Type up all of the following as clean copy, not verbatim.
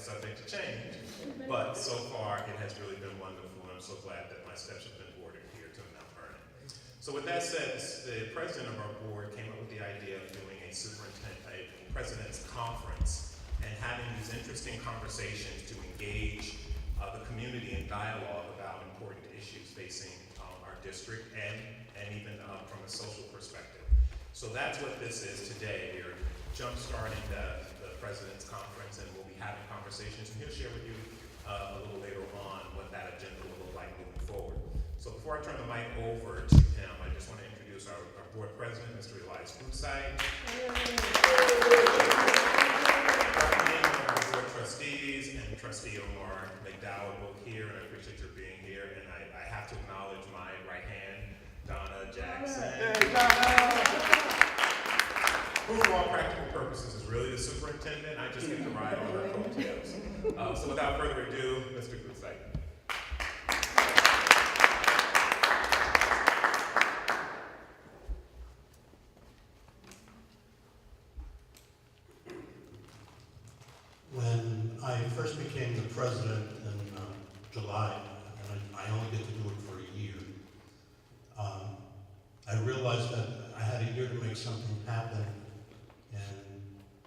that's subject to change. But so far, it has really been wonderful, and I'm so glad that my steps have been ordered here to Mount Vernon. So with that said, the president of our board came up with the idea of doing a president's conference and having these interesting conversations to engage the community in dialogue about important issues facing our district and even from a social perspective. So that's what this is today. We're jump-starting the President's Conference, and we'll be having conversations, and he'll share with you a little later on what that agenda will look like moving forward. So before I turn the mic over to him, I just want to introduce our board president, Mr. Elias Kutzeit. Our board trustees and Trustee Omar McDowell both here, and I appreciate your being here. And I have to acknowledge my right hand, Donna Jackson. Hey, Donna! Who, for all practical purposes, is really the superintendent. I just get to ride on her coattails. So without further ado, Mr. Kutzeit. When I first became the president in July, and I only get to do it for a year, I realized that I had a year to make something happen and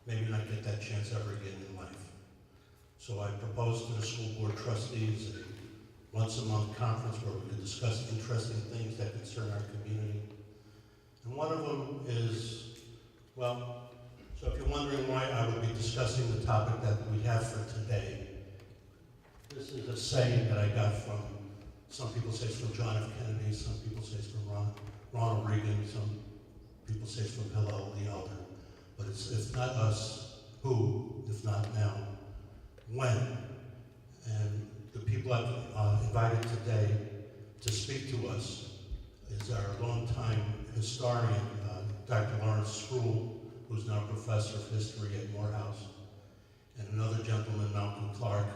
maybe not get that chance ever again in life. So I proposed to the school board trustees a once-a-month conference where we could discuss interesting things that concern our community. And one of them is, well, so if you're wondering why I would be discussing the topic that we have for today, this is a saying that I got from, some people say it's from John F. Kennedy, some people say it's from Ronald Reagan, some people say it's from Hillel the Elder. But it's if not us, who, if not now, when? And the people I've invited today to speak to us is our longtime historian, Dr. Lawrence Spruill, who's now professor of history at Morehouse, and another gentleman, Malcolm Clark,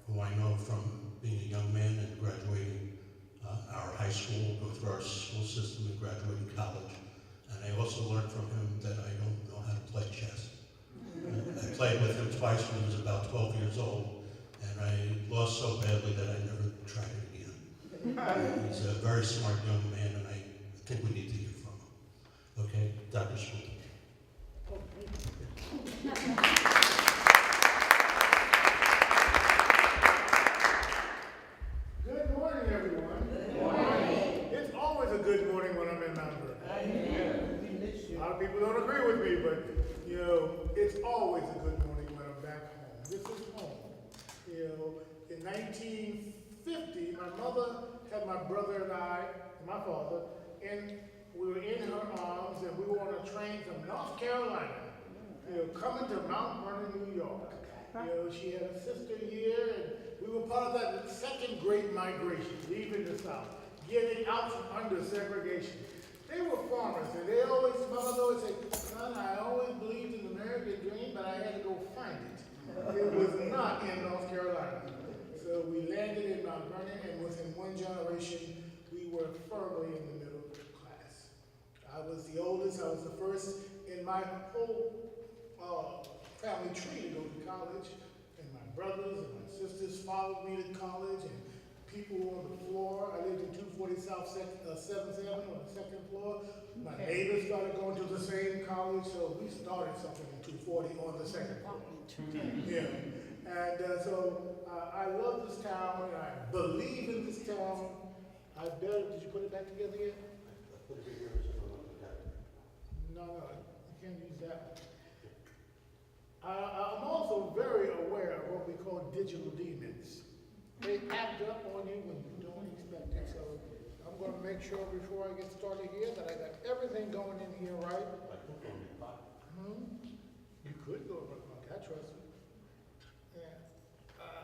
who I know from being a young man and graduating our high school, going through our school system and graduating college. And I also learned from him that I don't know how to play chess. I played with him twice when he was about 12 years old, and I lost so badly that I never tried it again. He's a very smart young man, and I think we need to hear from him. Okay, Dr. Spruill. Good morning, everyone. Good morning. It's always a good morning when I'm in Mount Vernon. A lot of people don't agree with me, but you know, it's always a good morning when I'm back home. This is home. You know, in 1950, my mother had my brother and I, and my father, and we were in her arms, and we were on a train from North Carolina, you know, coming to Mount Vernon, New York. You know, she had a sister here, and we were part of that second great migration, leaving the South, getting out from under segregation. They were farmers, and my mother always said, son, I always believed in the American dream, but I had to go find it. It was not in North Carolina. So we landed in Mount Vernon, and within one generation, we were firmly in the middle class. I was the oldest, I was the first in my whole family tree to go to college, and my brothers and my sisters followed me to college, and people were on the floor. I lived in 240 South 7th Avenue on the second floor. My neighbors started going to the same college, so we started something in 240 on the second floor. Yeah, and so I love this town, and I believe in this town. Did you put it back together yet? I put it here as a No, you can't use that one. I'm also very aware of what we call digital demons. They act up on you when you don't expect it. So I'm going to make sure before I get started here that I got everything going in here right. You could go over the I trust you. Yeah.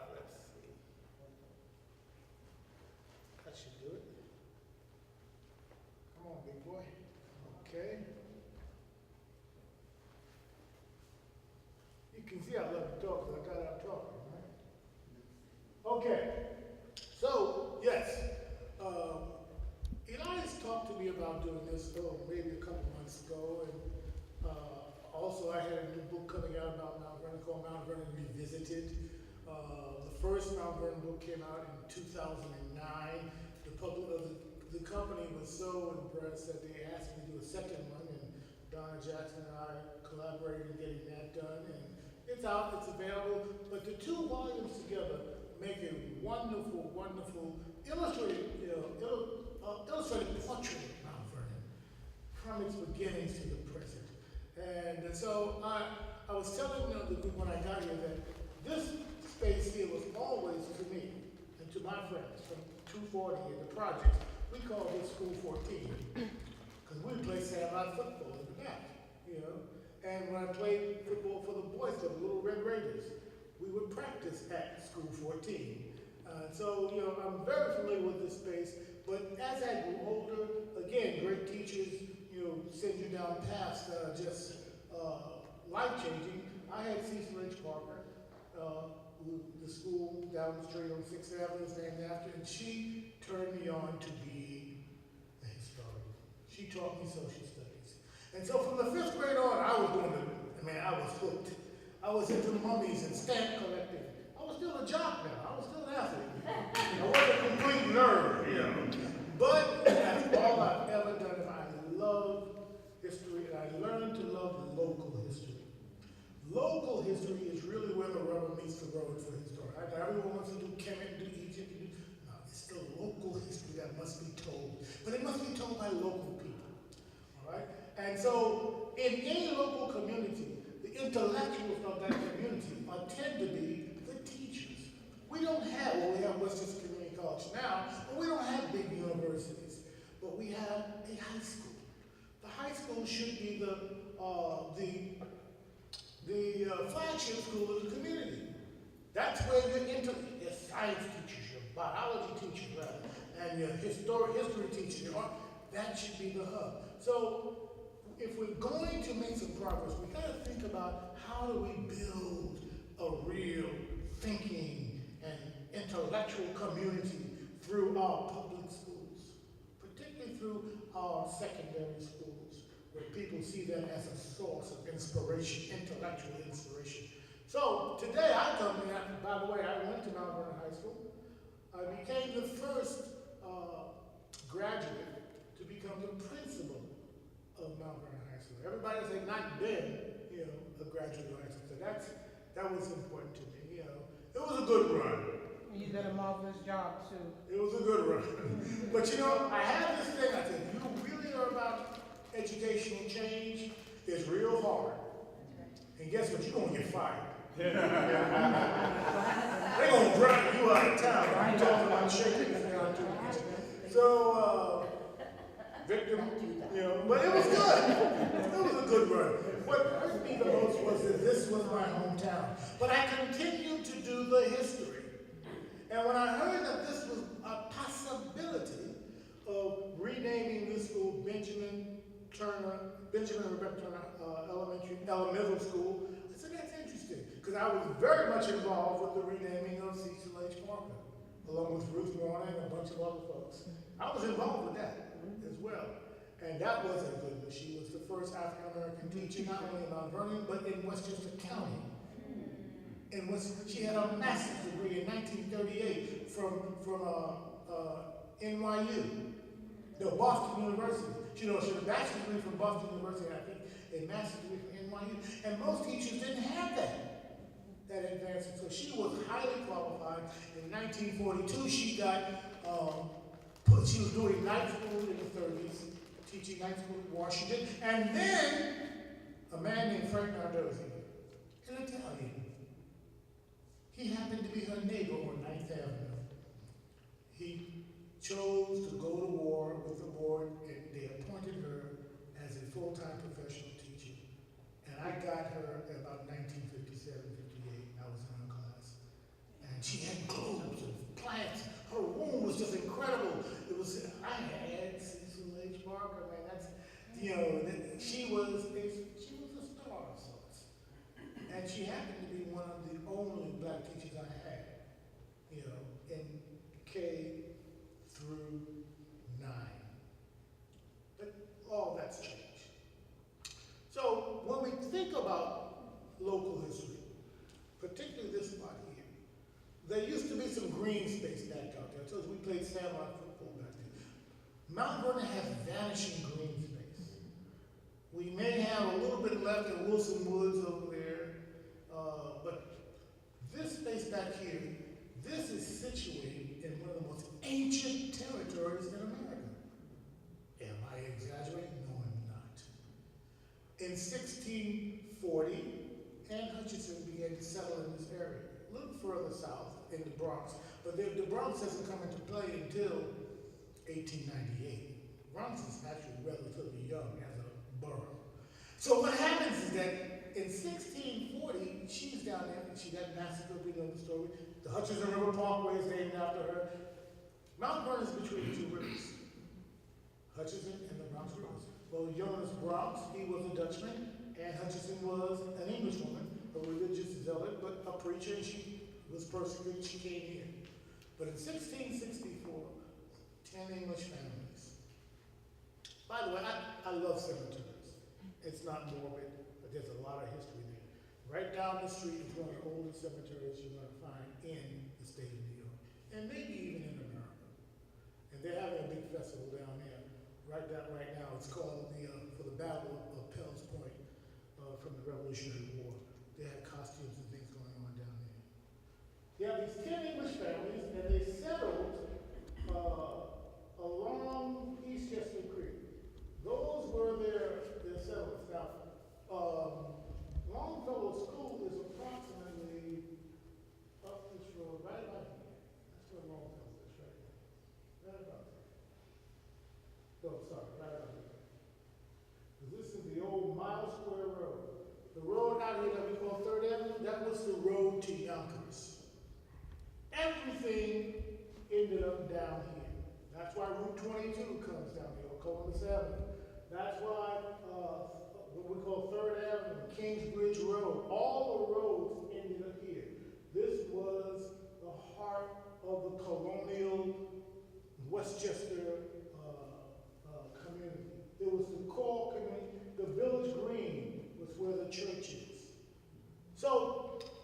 Let's see. That should do it. Come on, big boy. Okay. You can see I love to talk, so I got out talking, right? Okay, so, yes, Elias talked to me about doing this, maybe a couple months ago, and also I had a new book coming out about Mount Vernon called Mount Vernon Revisited. The first Mount Vernon book came out in 2009. The company was so impressed that they asked me to do a second one, and Donna Jackson and I collaborated in getting that done. And it's out, it's available, but the two volumes together make a wonderful, wonderful illustrated portrait of Mount Vernon from its beginnings to the present. And so I was telling them the group when I got here that this space here was always to me and to my friends from 240 in the project. We call this School 14 because we play satellite football in the back, you know. And when I played football for the Boys Club, the Little Red Raiders, we would practice at School 14. So, you know, I'm very familiar with this space, but as I grew older, again, great teachers, you know, send you down paths that are just life-changing. I had Cecil H. Parker, the school down the street on 6th Avenue is named after, and she turned me on to be a historian. She taught me social studies. And so from the 5th grade on, I was hooked. I was into mummies and stamp collecting. I was still a jock now. I was still an athlete. I wasn't a complete nerd, you know. But that's all I've ever done. I love history, and I learned to love local history. Local history is really where the rubber meets the road for history. Everyone wants to do Kemet, do Egypt, no, it's the local history that must be told. But it must be told by local people, all right? And so in any local community, the intellectuals of that community tend to be the teachers. We don't have, well, we have Westchester Community College now, but we don't have big universities. But we have a high school. The high school should be the flagship school of the community. That's where your science teachers, your biology teachers, rather, and your history teachers, that should be the hub. So if we're going to make some progress, we got to think about how do we build a real thinking and intellectual community through our public schools, particularly through our secondary schools, where people see that as a source of inspiration, intellectual inspiration. So today I come in, by the way, I went to Mount Vernon High School. I became the first graduate to become the principal of Mount Vernon High School. Everybody has not been, you know, a graduate of high school. So that was important to me, you know. It was a good run. You did a marvelous job too. It was a good run. But you know, I have this thing, I think, you really are about educational change. It's real hard. And guess what? You're going to get fired. They're going to drive you out of town. I'm talking about shaking this down too much. So, victim, you know, but it was good. It was a good run. What hurt me the most was that this was my hometown. But I continued to do the history. And when I heard that this was a possibility of renaming this school Benjamin and Rebecca Turner Middle School, I said, that's interesting. Because I was very much involved with the renaming of Cecil H. Parker, along with Ruth Warner and a bunch of other folks. I was involved with that as well. And that was a good one. She was the first African-American teacher, not only in Mount Vernon, but in Westchester County. She had a master's degree in 1938 from NYU, no, Boston University. She had a bachelor's degree from Boston University, and I think a master's degree from NYU. And most teachers didn't have that advancement. So she was highly qualified. In 1942, she was doing night school in the 30s, teaching night school in Washington. And then a man named Frank Nardozzi, an Italian, he happened to be her neighbor on 9th Avenue. He chose to go to war with the board, and they appointed her as a full-time professional teacher. And I got her at about 1957, 58. I was in her class. And she had globes and plants. Her room was just incredible. I had Cecil H. Parker, man, she was a star of sorts. And she happened to be one of the only black teachers I had, in K through 9. But all that's changed. So when we think about local history, particularly this part here, there used to be some green space back out there. I told you we played sandlot football back there. Mount Vernon has vanishing green space. We may have a little bit left in Wilson Woods over there, but this space back here, this is situated in one of the most ancient territories in America. Am I exaggerating? No, I'm not. In 1640, Anne Hutchinson began to settle in this area, a little further south in the Bronx, but the Bronx doesn't come into play until 1898. Bronx is actually relatively young as a borough. So what happens is that in 1640, she's down there, and she got massacred, we know the story. The Hutchinson River Parkway is named after her. Mount Vernon is between the two rivers, Hutchinson and the Bronx rivers. Well, Jonas Bronx, he was a Dutchman, and Hutchinson was an Englishwoman, a religious zealot, but a preacher, and she was persecuted, she came here. But in 1664, 10 English families. By the way, I love cemeteries. It's not morbid, but there's a lot of history there. Right down the street is one of the oldest cemeteries you're going to find in the state of New York, and maybe even in America. And they're having a big festival down there. Right now, it's called for the Battle of Pell's Point from the Revolutionary War. They had costumes and things going on down there. You have these 10 English families, and they settled along Eastchester Creek. Those were their settlements. Now, Longfellow School is approximately up this road, right about here. That's where Longfellow is, right there. Right about there. Oh, sorry, right about here. This is the old Mile Square Road. The road out here that we call 3rd Avenue, that was the road to Yonkers. Everything ended up down here. That's why Route 22 comes down here, or Columbus Avenue. That's why what we call 3rd Avenue, Kingsbridge Road, all the roads ended up here. This was the heart of the colonial Westchester community. It was the core community. The Village Green was where the church is. So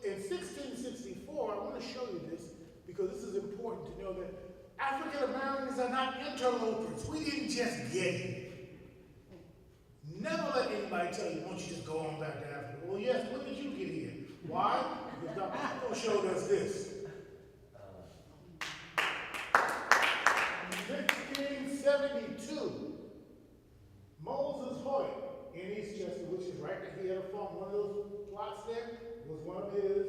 in 1664, I want to show you this because this is important to know that African Americans are not interlopers. We didn't just get here. Never let anybody tell you, won't you just go on back to Africa? Well, yes, when did you get here? Why? Because Dr. Pico showed us this. 1672, Moses Hoyt in Eastchester, which is right there, he had a farm, one of those plots there was one of his.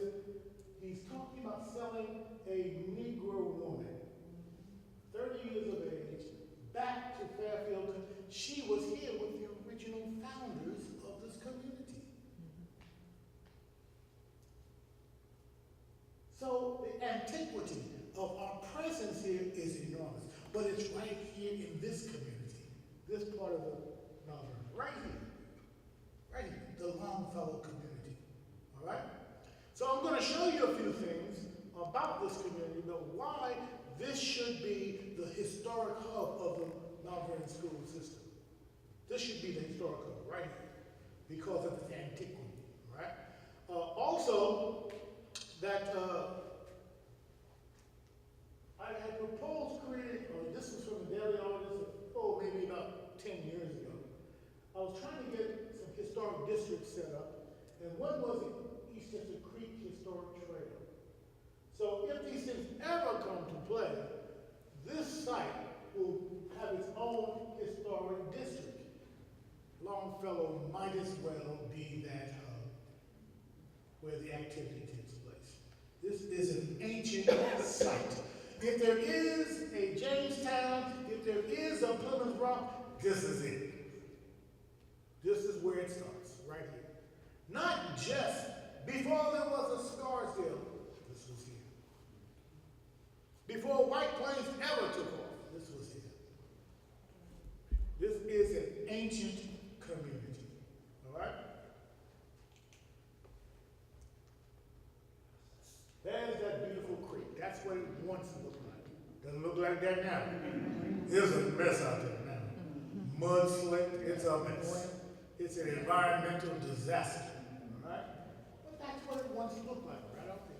He's talking about selling a Negro woman, 30 years of age, back to Fairfield. She was here with the original founders of this community. So the antiquity of our presence here is enormous, but it's right here in this community, this part of the Malvern, right here, the Longfellow community, all right? So I'm going to show you a few things about this community, but why this should be the historic hub of the Malvern school system. This should be the historic hub right here because of its antiquity, right? Also, that I had proposed creating, this was from the Daily Artist, maybe about 10 years ago. I was trying to get some historic districts set up, and one was the Eastchester Creek Historic Trail. So if these things ever come to play, this site will have its own historic district. Longfellow might as well be that hub where the activity takes place. This is an ancient site. If there is a Jamestown, if there is a Plymouth Rock, this is it. This is where it starts, right here. Not just before there was a Scarsdale, this was here. Before White Plains ever took off, this was here. This is an ancient community, all right? There's that beautiful creek. That's what it once looked like. Doesn't look like that now. There's a mess out there now. Mudslinged, it's a mess. It's an environmental disaster, all right? But that's what it once looked like, right out there.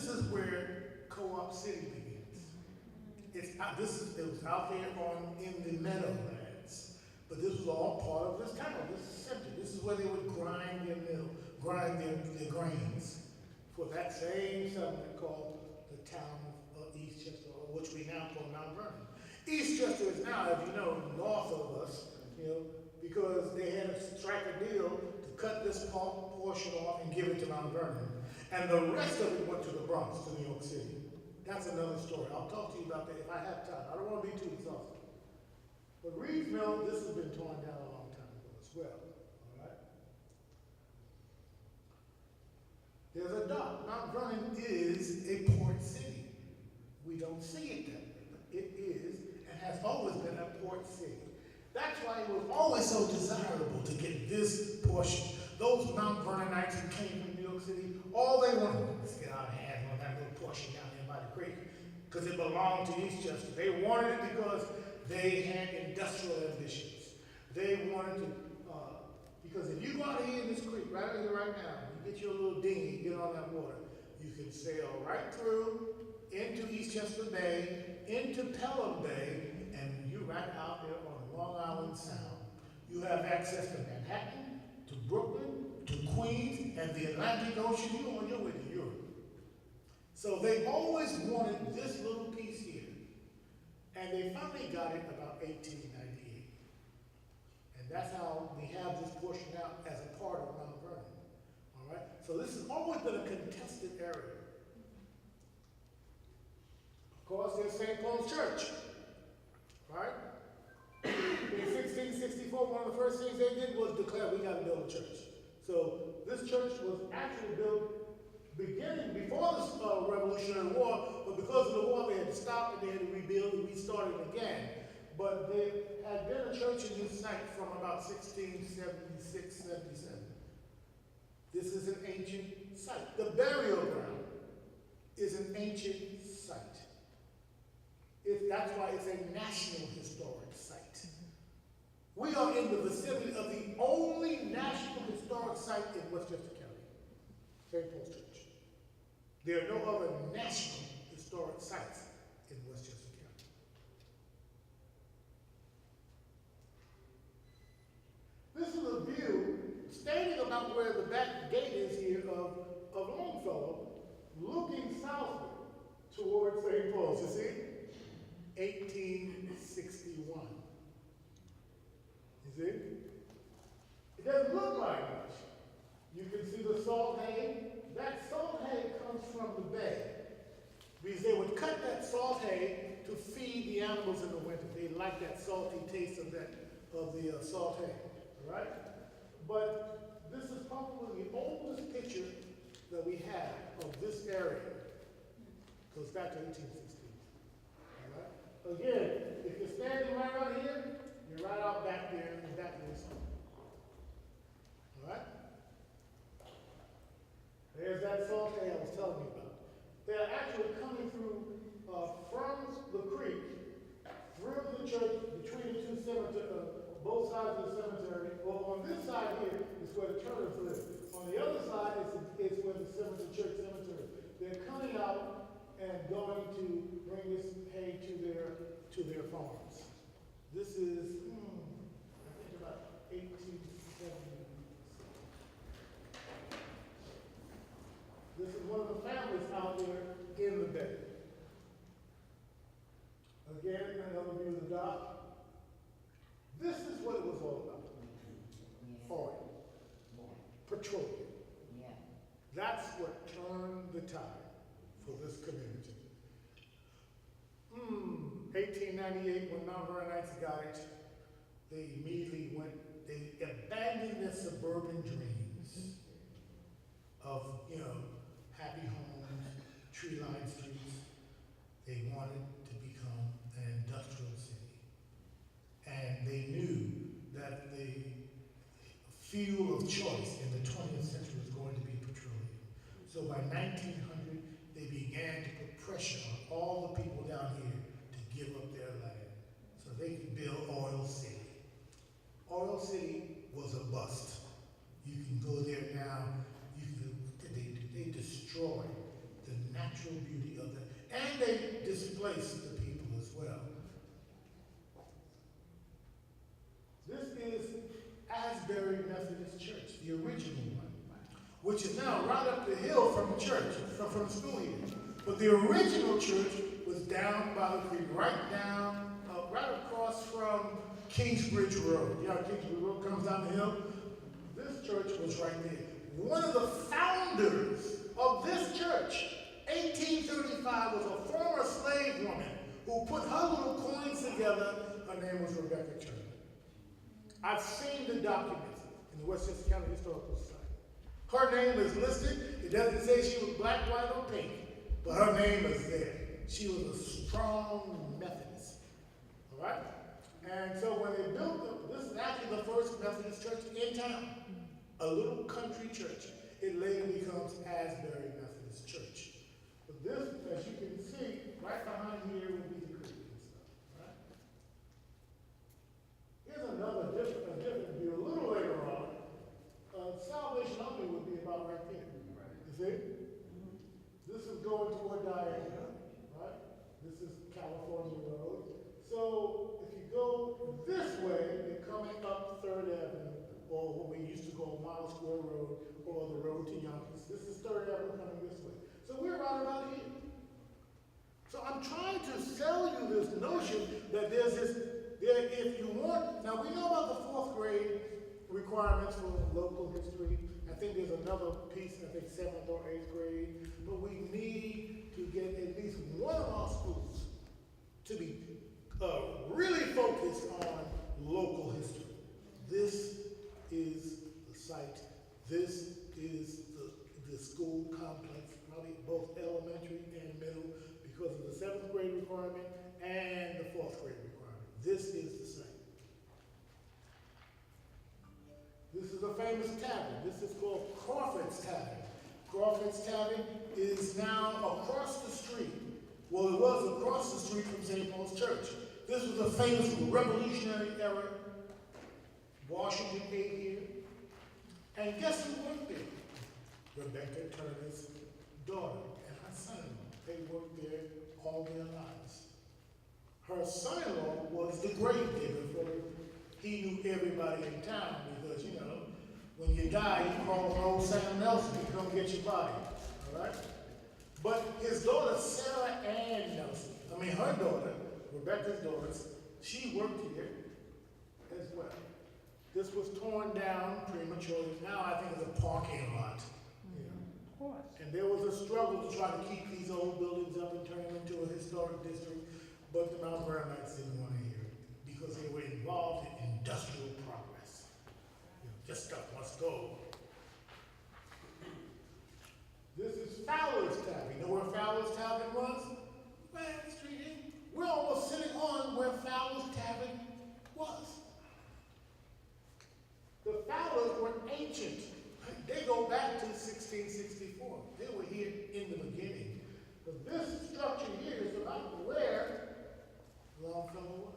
this is where Co-op City begins. It was out there in the meadowlands, but this was all part of this town, this center. This is where they would grind their their grains for that same settlement called the town of Eastchester, which we now call Mount Vernon. Eastchester is now, as you know, north of us, because they had to strike a deal to cut this portion off and give it to Mount Vernon. And the rest of it went to the Bronx, to New York City. That's another story. I'll talk to you about that if I have time. I don't want to be too exhaustive. But Reeves Mill, this has been torn down a long time ago as well. All right? There's a dock. Mount Vernon is a port city. We don't see it that way, but it is and has always been a port city. That's why it was always so desirable to get this portion. Those Mount Vernonites who came from New York City, all they wanted was to get our hands on that little portion down there by the creek, because it belonged to Eastchester. They wanted it because they had industrial ambitions. They wanted to, because if you go out here in this creek, right here, right now, you get your little dinghy, get on that water, you can sail right through into Eastchester Bay, into Pelham Bay, and you're right out there on Long Island Sound. You have access to Manhattan, to Brooklyn, to Queens, and the Atlantic Ocean. You're on your way to Europe. So they always wanted this little piece here. And they finally got it about 1898. And that's how we have this portion out as a part of Mount Vernon. All right? So this has always been a contested area. Of course, there's St. Paul's Church. Right? In 1664, one of the first things they did was declare we got to build a church. So this church was actually built beginning before the Revolutionary War, but because of the war they had to stop and they had to rebuild and restart it again. But there had been a church in this site from about 1676, 77. This is an ancient site. The burial ground is an ancient site. That's why it's a National Historic Site. We are in the vicinity of the only National Historic Site in Westchester County, St. Paul's Church. There are no other National Historic Sites in Westchester County. This is a view standing about where the back gate is here of Longfellow, looking southward towards St. Paul's. You see? 1861. You see? It doesn't look like much. You can see the salt hay. That salt hay comes from the bay. Because they would cut that salt hay to feed the animals in the winter. They like that salty taste of the salt hay. All right? But this is probably the oldest picture that we have of this area. It goes back to 1816. Again, if you're standing right out here, you're right out back there in the back of this home. All right? There's that salt hay I was telling you about. They're actually coming through from the creek, through the church, between the two cemeteries, both sides of the cemetery. Well, on this side here is where the Turners live. On the other side is where the church cemetery is. They're coming out and going to bring this hay to their farms. This is, I think about 1870. This is one of the families out there in the bay. Again, another view of the dock. This is what it was all about. Oil. Petroleum. That's what turned the tide for this community. 1898, when Mount Vernonites got it, they immediately they abandoned their suburban dreams of, happy homes, tree-lined streets. They wanted to become an industrial city. And they knew that the fuel of choice in the 20th century was going to be petroleum. So by 1900, they began to put pressure on all the people down here to give up their land so they could build Oil City. Oil City was a bust. You can go there now, they destroyed the natural natural beauty of that. And they displace the people as well. This is Asbury Methodist Church, the original one, which is now right up the hill from the church, from the school here. But the original church was down by the creek, right across from Kingsbridge Road. You know, Kingsbridge Road comes down the hill. This church was right there. One of the founders of this church, 1835, was a former slave woman who put her little coins together. Her name was Rebecca Turner. I've seen the documents in the Westchester County Historical Society. Her name is listed. It doesn't say she was black, white, or pink, but her name is there. She was a strong Methodist. All right? And so when they built this is actually the first Methodist church in town. A little country church. It later becomes Asbury Methodist Church. But this, as you can see, right behind here would be the creek and stuff. Right? Here's another different view. A little later on, Salvation Army would be about right there. You see? This is going toward Diana, right? This is California Road. So if you go this way, you're coming up 3rd Avenue, or what we used to call Miles Square Road, or the road to Yonkers. This is 3rd Avenue coming this way. So we're right about here. So I'm trying to sell you this notion that there's this, if you want, now we know about the 4th grade requirements for local history. I think there's another piece, I think 7th or 8th grade, but we need to get at least one of our schools to be really focused on local history. This is the site. This is the school complex, probably both elementary and middle, because of the 7th grade requirement and the 4th grade requirement. This is the site. This is a famous tavern. This is called Crawford's Tavern. Crawford's Tavern is now across the street. Well, it was across the street from St. Paul's Church. This was a famous Revolutionary era. Washington ate here. And guess who worked there? Rebecca Turner's daughter and her son-in-law. They worked there all their lives. Her son-in-law was the grave digger for he knew everybody in town because, you know, when you die, you call old Sam Nelson to come get your body, all right? But his daughter, Sarah Ann Nelson, her daughter, Rebecca's daughter, she worked here as well. This was torn down prematurely. Now I think it's a parking lot. Of course. And there was a struggle to try to keep these old buildings up and turn them into a historic district, but the Mount Veronites didn't want to hear it because they were involved in industrial progress. This stuff must go. This is Fowler's Tavern. You know where Fowler's Tavern was? Right the street here. We're almost sitting on where Fowler's Tavern was. The Fowlers were ancient. They go back to 1664. They were here in the beginning. But this structure here is about where Longfellow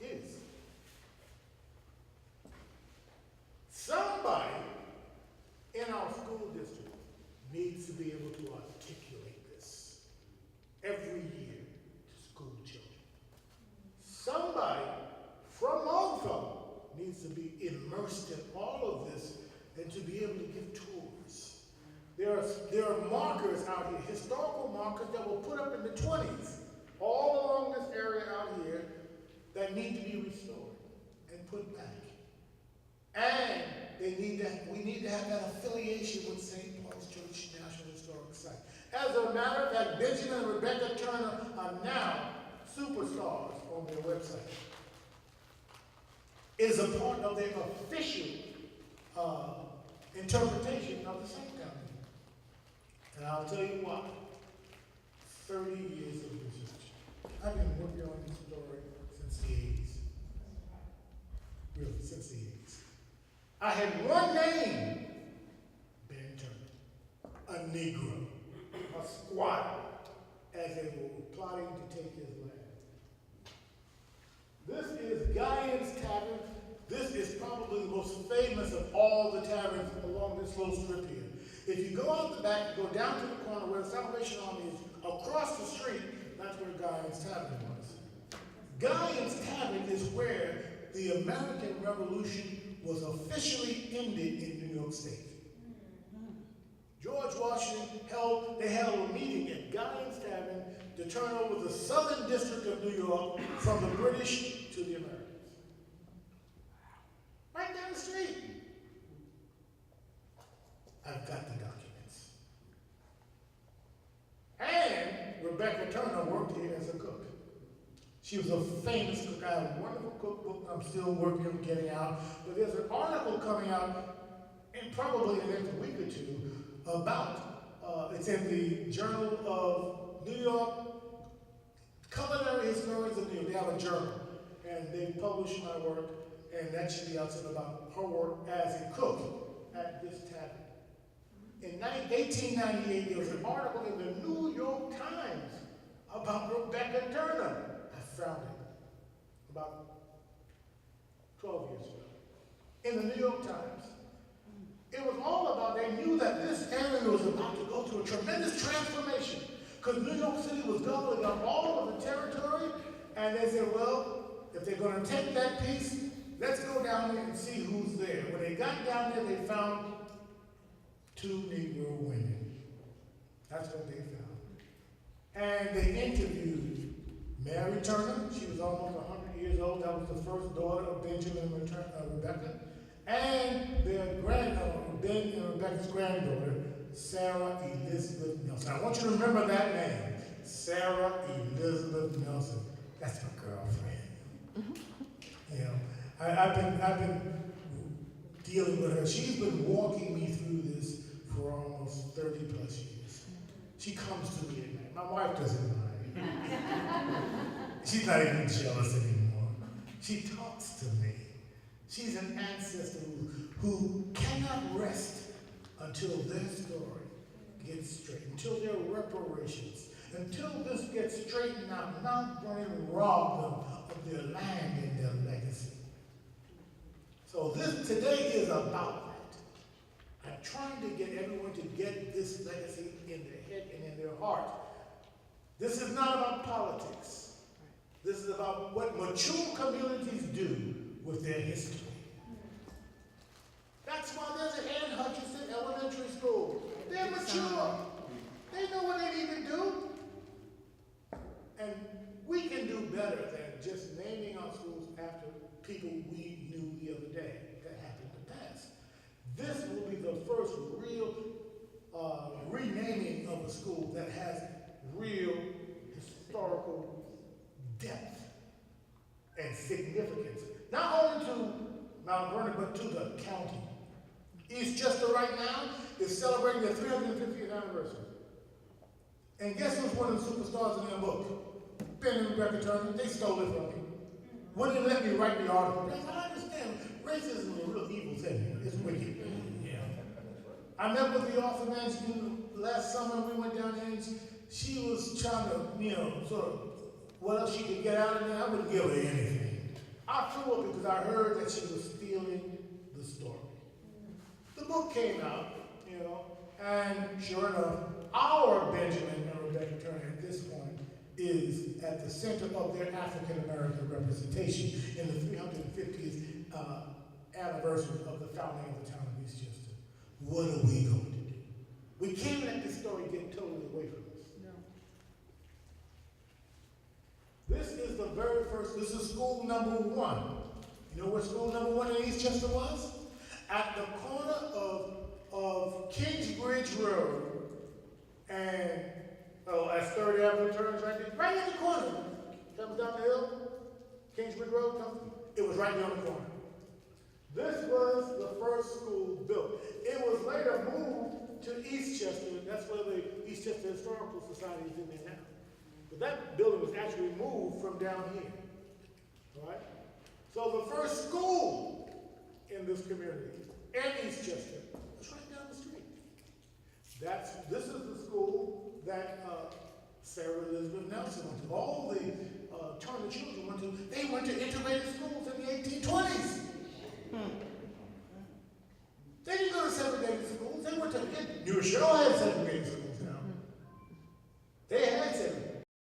is. Somebody in our school district needs to be able to articulate this every year to school children. Somebody from Longfellow needs to be immersed in all of this and to be able to give tours. There are markers out here, historical markers that were put up in the 20s, all along this area out here that need to be restored and put back. And we need to have that affiliation with St. Paul's Church National Historic Site. As a matter of fact, Benjamin and Rebecca Turner are now superstars on their website. It is a part of their official interpretation of the Saint Down. And I'll tell you what, 30 years of research. I've been working on this story since the 80s. Really, since the 80s. I had one name, Ben Turner, a Negro, a squatter, as they were plotting to take his land. This is Guyon's Tavern. This is probably the most famous of all the taverns along this little strip here. If you go out the back, go down to the corner where the Salvation Army is, across the street, that's where Guyon's Tavern was. Guyon's Tavern is where the American Revolution was officially ended in New York State. George Washington held a meeting at Guyon's Tavern to turn over the Southern District of New York from the British to the Americans. Right down the street. I've got the documents. And Rebecca Turner worked here as a cook. She was a famous cook. I have a wonderful cookbook I'm still working on getting out. But there's an article coming out in probably the next week or two about, it's in the Journal of New York, Culinary Historians of New York. They have a journal, and they publish my work, and that should be out soon about her work as a cook at this tavern. In 1898, there was an article in the New York Times about Rebecca Turner. I found it about 12 years ago in the New York Times. It was all about, they knew that this area was about to go through a tremendous transformation because New York City was doubling up all of the territory, and they said, well, if they're going to take that piece, let's go down there and see who's there. When they got down there, they found 2 Negro women. That's what they found. And they interviewed Mary Turner. She was almost 100 years old. That was the first daughter of Benjamin and Rebecca. And their Ben and Rebecca's granddaughter, Sarah Elizabeth Nelson. I want you to remember that name, Sarah Elizabeth Nelson. That's my girlfriend. You know, I've been dealing with her. She's been walking me through this for almost 30 plus years. She comes to me at night. My wife doesn't mind. She's not even jealous anymore. She talks to me. She's an ancestor who cannot rest until their story gets straight, until their reparations, until this gets straightened out, not going to rob them of their land and their legacy. So this today is about that. I'm trying to get everyone to get this legacy in their head and in their heart. This is not about politics. This is about what mature communities do with their history. That's why there's an Ann Hutchinson Elementary School. They're mature. They know what they need to do. And we can do better than just naming our schools after people we knew the other day that happened to pass. This will be the first real renaming of a school that has real historical depth and significance. Not only to Mount Vernon, but to the county. Eastchester right now is celebrating their 350th anniversary. And guess who's one of the superstars in their book? Ben and Rebecca Turner. They stole it from me. Wouldn't let me write the article. I understand racism is a real evil thing. It's wicked. Yeah. I met with the author man last summer. We went down there and she was trying to, sort of what else she could get out of me. I wouldn't give her anything. I flew up because I heard that she was stealing the story. The book came out, and sure enough, our Benjamin and Rebecca Turner at this point is at the center of their African American representation in the 350th anniversary of the founding of the town of Eastchester. What are we going to do? We can't let this story get totally away from us. No. This is the very first, this is school number 1. You know where school number 1 in Eastchester was? At the corner of Kingsbridge Road and, as 3rd Avenue turns right there, right at the corner. Comes down the hill, Kingsbridge Road comes, it was right there on the corner. This was the first school built. It was later moved to Eastchester. That's where the Eastchester Historical Society is in there now. But that building was actually moved from down here. All right? So the first school in this community, in Eastchester, was right down the street. This is the school that Sarah Elizabeth Nelson went to. All the Turner children went to. They went to integrated schools in the 1820s. They didn't go to segregated schools. They went to You should have said to me,